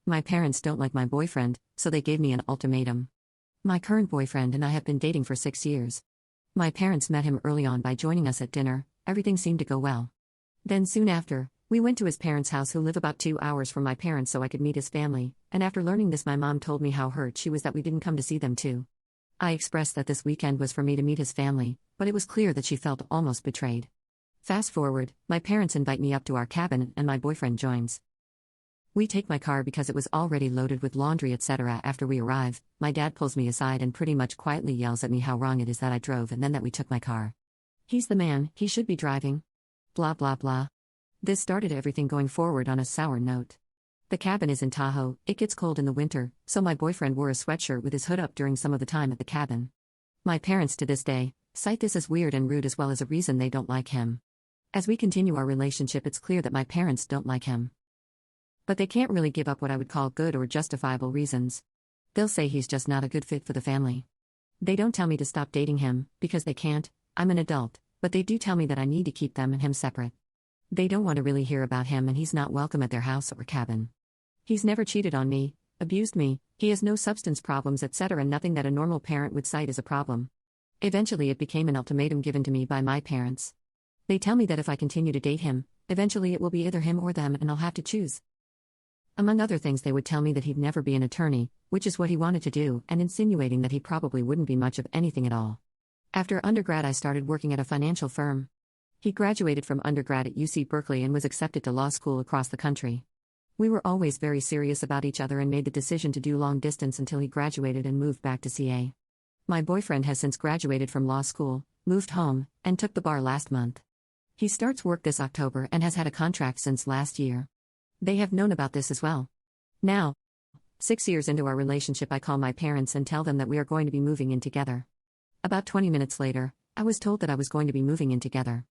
My parents don't like my boyfriend, so they gave me an ultimatum. My current boyfriend and I have been dating for 6 years. My parents met him early on by joining us at dinner. Everything seemed to go well. Then soon after, we went to his parents' house, who live about 2 hours from my parents, so I could meet his family, and after learning this, my mom told me how hurt she was that we didn't come to see them too. I expressed that this weekend was for me to meet his family, but it was clear that she felt almost betrayed. Fast forward, my parents invite me up to our cabin and my boyfriend joins. We take my car because it was already loaded with laundry, etc. After we arrive, my dad pulls me aside and pretty much quietly yells at me how wrong it is that I drove and then that we took my car. He's the man, he should be driving. Blah blah blah. This started everything going forward on a sour note. The cabin is in Tahoe, it gets cold in the winter, so my boyfriend wore a sweatshirt with his hood up during some of the time at the cabin. My parents to this day cite this as weird and rude, as well as a reason they don't like him. As we continue our relationship, it's clear that my parents don't like him. But they can't really give up what I would call good or justifiable reasons. They'll say he's just not a good fit for the family. They don't tell me to stop dating him, because they can't. I'm an adult, but they do tell me that I need to keep them and him separate. They don't want to really hear about him, and he's not welcome at their house or cabin. He's never cheated on me, abused me, he has no substance problems, etc. Nothing that a normal parent would cite as a problem. Eventually it became an ultimatum given to me by my parents. They tell me that if I continue to date him, eventually it will be either him or them and I'll have to choose. Among other things, they would tell me that he'd never be an attorney, which is what he wanted to do, and insinuating that he probably wouldn't be much of anything at all. After undergrad, I started working at a financial firm. He graduated from undergrad at UC Berkeley and was accepted to law school across the country. We were always very serious about each other and made the decision to do long distance until he graduated and moved back to CA. My boyfriend has since graduated from law school, moved home, and took the bar last month. He starts work this October and has had a contract since last year. They have known about this as well. Now, 6 years into our relationship, I call my parents and tell them that we are going to be moving in together. About 20 minutes later, I was told that I was going to be moving in together.